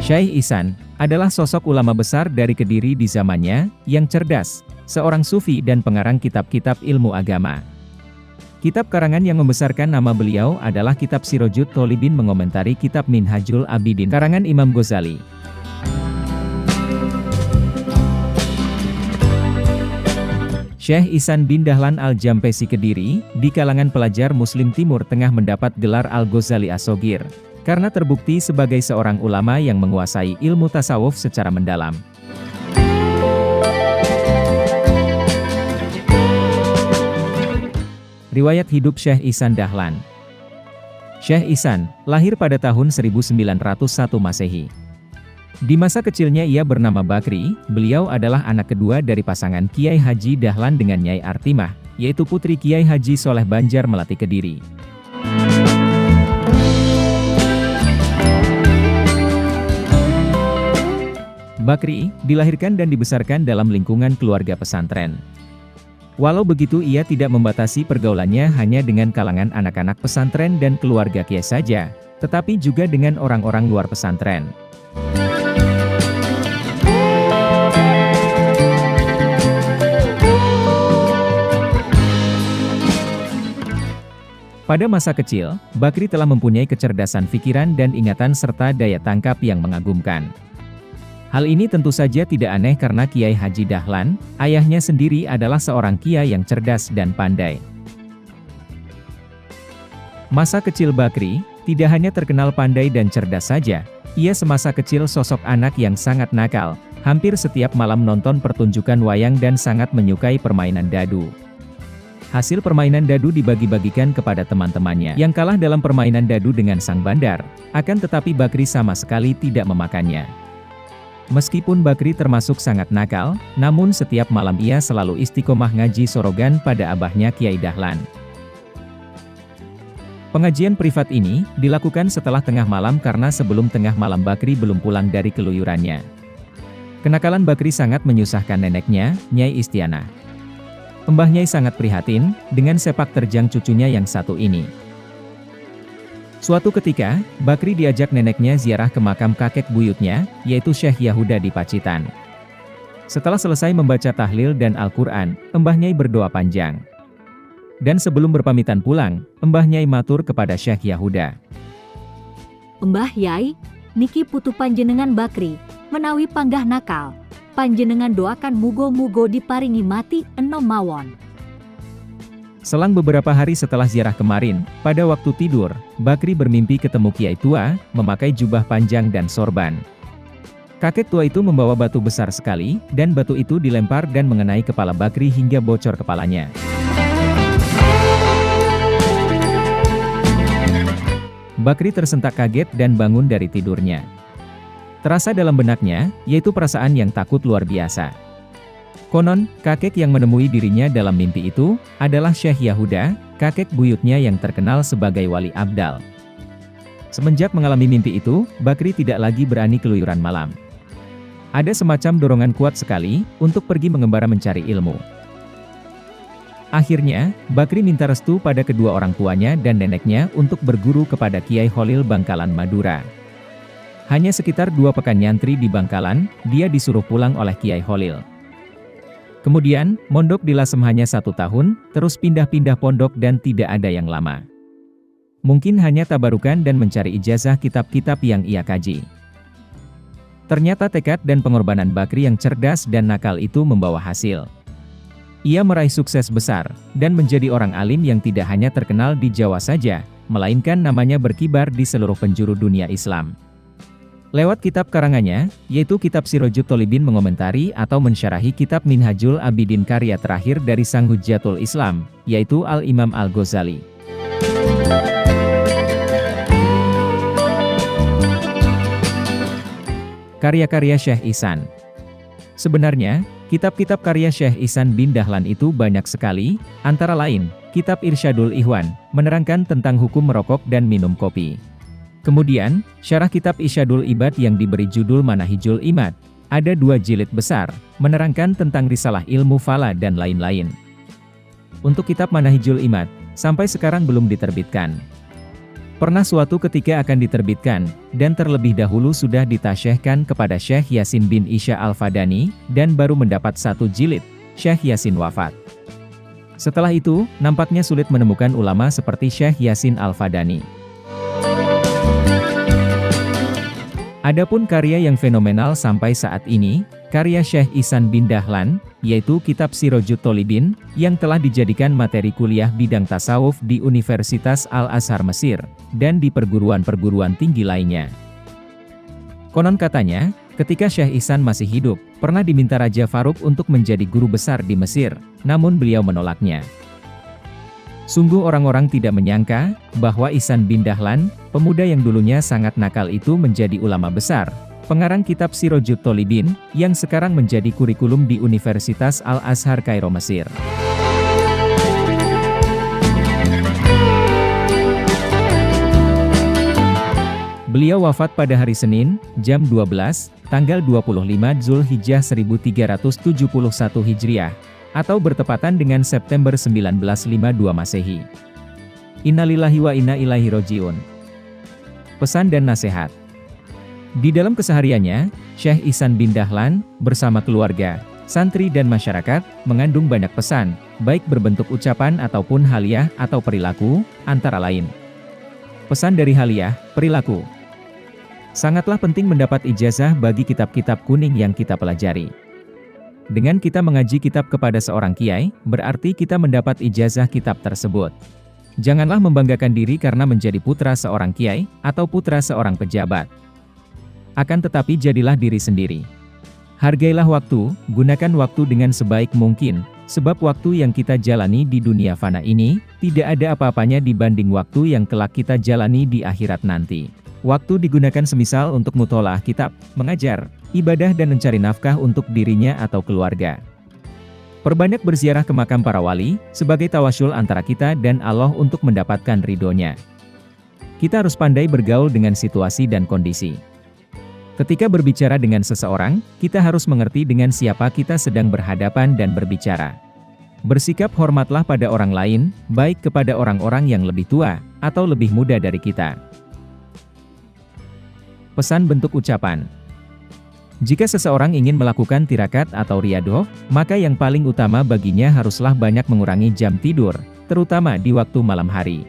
Syekh Ihsan adalah sosok ulama besar dari Kediri di zamannya, yang cerdas, seorang sufi dan pengarang kitab-kitab ilmu agama. Kitab karangan yang membesarkan nama beliau adalah kitab Sirajut Tholibin mengomentari kitab Minhajul Abidin karangan Imam Ghazali. Syekh Ihsan bin Dahlan Al-Jampesi Kediri, di kalangan pelajar Muslim Timur Tengah mendapat gelar Al-Ghazali As-Shogir, karena terbukti sebagai seorang ulama yang menguasai ilmu tasawuf secara mendalam. Riwayat hidup Syekh Ihsan Dahlan. Syekh Ihsan lahir pada tahun 1901 Masehi. Di masa kecilnya ia bernama Bakri, beliau adalah anak kedua dari pasangan Kiai Haji Dahlan dengan Nyai Artimah, yaitu putri Kiai Haji Soleh Banjar Melati Kediri. Bakri dilahirkan dan dibesarkan dalam lingkungan keluarga pesantren. Walau begitu ia tidak membatasi pergaulannya hanya dengan kalangan anak-anak pesantren dan keluarga kiai saja, tetapi juga dengan orang-orang luar pesantren. Pada masa kecil, Bakri telah mempunyai kecerdasan pikiran dan ingatan serta daya tangkap yang mengagumkan. Hal ini tentu saja tidak aneh karena Kiai Haji Dahlan, ayahnya sendiri adalah seorang kiai yang cerdas dan pandai. Masa kecil Bakri tidak hanya terkenal pandai dan cerdas saja, ia semasa kecil sosok anak yang sangat nakal, hampir setiap malam nonton pertunjukan wayang dan sangat menyukai permainan dadu. Hasil permainan dadu dibagi-bagikan kepada teman-temannya yang kalah dalam permainan dadu dengan sang bandar, akan tetapi Bakri sama sekali tidak memakannya. Meskipun Bakri termasuk sangat nakal, namun setiap malam ia selalu istiqomah ngaji sorogan pada abahnya Kiai Dahlan. Pengajian privat ini dilakukan setelah tengah malam karena sebelum tengah malam Bakri belum pulang dari keluyurannya. Kenakalan Bakri sangat menyusahkan neneknya, Nyai Istianah. Mbah Nyai sangat prihatin dengan sepak terjang cucunya yang satu ini. Suatu ketika, Bakri diajak neneknya ziarah ke makam kakek buyutnya, yaitu Syekh Yahuda di Pacitan. Setelah selesai membaca tahlil dan Al-Quran, Mbah Nyai berdoa panjang. Dan sebelum berpamitan pulang, Mbah Nyai matur kepada Syekh Yahuda. Mbah Yai, niki putu panjenengan Bakri, menawi panggah nakal. Panjenengan doakan mugo-mugo diparingi mati enom mawon. Selang beberapa hari setelah ziarah kemarin, pada waktu tidur, Bakri bermimpi ketemu Kiai tua, memakai jubah panjang dan sorban. Kakek tua itu membawa batu besar sekali, dan batu itu dilempar dan mengenai kepala Bakri hingga bocor kepalanya. Bakri tersentak kaget dan bangun dari tidurnya. Terasa dalam benaknya, yaitu perasaan yang takut luar biasa. Konon, kakek yang menemui dirinya dalam mimpi itu, adalah Syekh Yahuda, kakek buyutnya yang terkenal sebagai wali abdal. Semenjak mengalami mimpi itu, Bakri tidak lagi berani keluyuran malam. Ada semacam dorongan kuat sekali, untuk pergi mengembara mencari ilmu. Akhirnya, Bakri minta restu pada kedua orang tuanya dan neneknya untuk berguru kepada Kiai Kholil Bangkalan Madura. Hanya sekitar 2 pekan nyantri di Bangkalan, dia disuruh pulang oleh Kiai Kholil. Kemudian, mondok di Lasem hanya 1 tahun, terus pindah-pindah pondok dan tidak ada yang lama. Mungkin hanya tabarukan dan mencari ijazah kitab-kitab yang ia kaji. Ternyata tekad dan pengorbanan Bakri yang cerdas dan nakal itu membawa hasil. Ia meraih sukses besar, dan menjadi orang alim yang tidak hanya terkenal di Jawa saja, melainkan namanya berkibar di seluruh penjuru dunia Islam. Lewat kitab karangannya, yaitu kitab Sirajut Tholibin mengomentari atau mensyarahi kitab Minhajul Abidin karya terakhir dari sang Hujjatul Islam, yaitu Al-Imam Al-Ghazali. Karya-karya Syekh Ihsan. Sebenarnya, kitab-kitab karya Syekh Ihsan bin Dahlan itu banyak sekali, antara lain, kitab Irsyadul Ikhwan, menerangkan tentang hukum merokok dan minum kopi. Kemudian, syarah kitab Isyadul Ibad yang diberi judul Manahijul Imad, ada 2 jilid besar, menerangkan tentang risalah ilmu fala dan lain-lain. Untuk kitab Manahijul Imad, sampai sekarang belum diterbitkan. Pernah suatu ketika akan diterbitkan, dan terlebih dahulu sudah ditasyehkan kepada Syekh Yasin bin Isya Al-Fadani, dan baru mendapat 1 jilid, Syekh Yasin wafat. Setelah itu, nampaknya sulit menemukan ulama seperti Syekh Yasin Al-Fadani. Adapun karya yang fenomenal sampai saat ini, karya Syekh Ihsan bin Dahlan, yaitu kitab Sirajut Tholibin, yang telah dijadikan materi kuliah bidang tasawuf di Universitas Al-Azhar Mesir, dan di perguruan-perguruan tinggi lainnya. Konon katanya, ketika Syekh Ihsan masih hidup, pernah diminta Raja Farouk untuk menjadi guru besar di Mesir, namun beliau menolaknya. Sungguh orang-orang tidak menyangka, bahwa Ihsan bin Dahlan, pemuda yang dulunya sangat nakal itu menjadi ulama besar, pengarang kitab Sirajut Tholibin, yang sekarang menjadi kurikulum di Universitas Al-Azhar Kairo Mesir. Beliau wafat pada hari Senin, jam 12, tanggal 25 Zulhijjah 1371 Hijriah, atau bertepatan dengan September 1952 Masehi. Innalillahi wa inna ilaihi roji'un. Pesan dan nasihat. Di dalam kesehariannya, Syekh Ihsan bin Dahlan, bersama keluarga, santri dan masyarakat, mengandung banyak pesan, baik berbentuk ucapan ataupun haliah atau perilaku, antara lain. Pesan dari haliah, perilaku. Sangatlah penting mendapat ijazah bagi kitab-kitab kuning yang kita pelajari. Dengan kita mengaji kitab kepada seorang kiai, berarti kita mendapat ijazah kitab tersebut. Janganlah membanggakan diri karena menjadi putra seorang kiai, atau putra seorang pejabat. Akan tetapi jadilah diri sendiri. Hargailah waktu, gunakan waktu dengan sebaik mungkin, sebab waktu yang kita jalani di dunia fana ini, tidak ada apa-apanya dibanding waktu yang kelak kita jalani di akhirat nanti. Waktu digunakan semisal untuk mutolaah kitab, mengajar, ibadah dan mencari nafkah untuk dirinya atau keluarga. Perbanyak berziarah ke makam para wali, sebagai tawasul antara kita dan Allah untuk mendapatkan ridhonya. Kita harus pandai bergaul dengan situasi dan kondisi. Ketika berbicara dengan seseorang, kita harus mengerti dengan siapa kita sedang berhadapan dan berbicara. Bersikap hormatlah pada orang lain, baik kepada orang-orang yang lebih tua, atau lebih muda dari kita. Pesan bentuk ucapan. Jika seseorang ingin melakukan tirakat atau riyadoh, maka yang paling utama baginya haruslah banyak mengurangi jam tidur, terutama di waktu malam hari.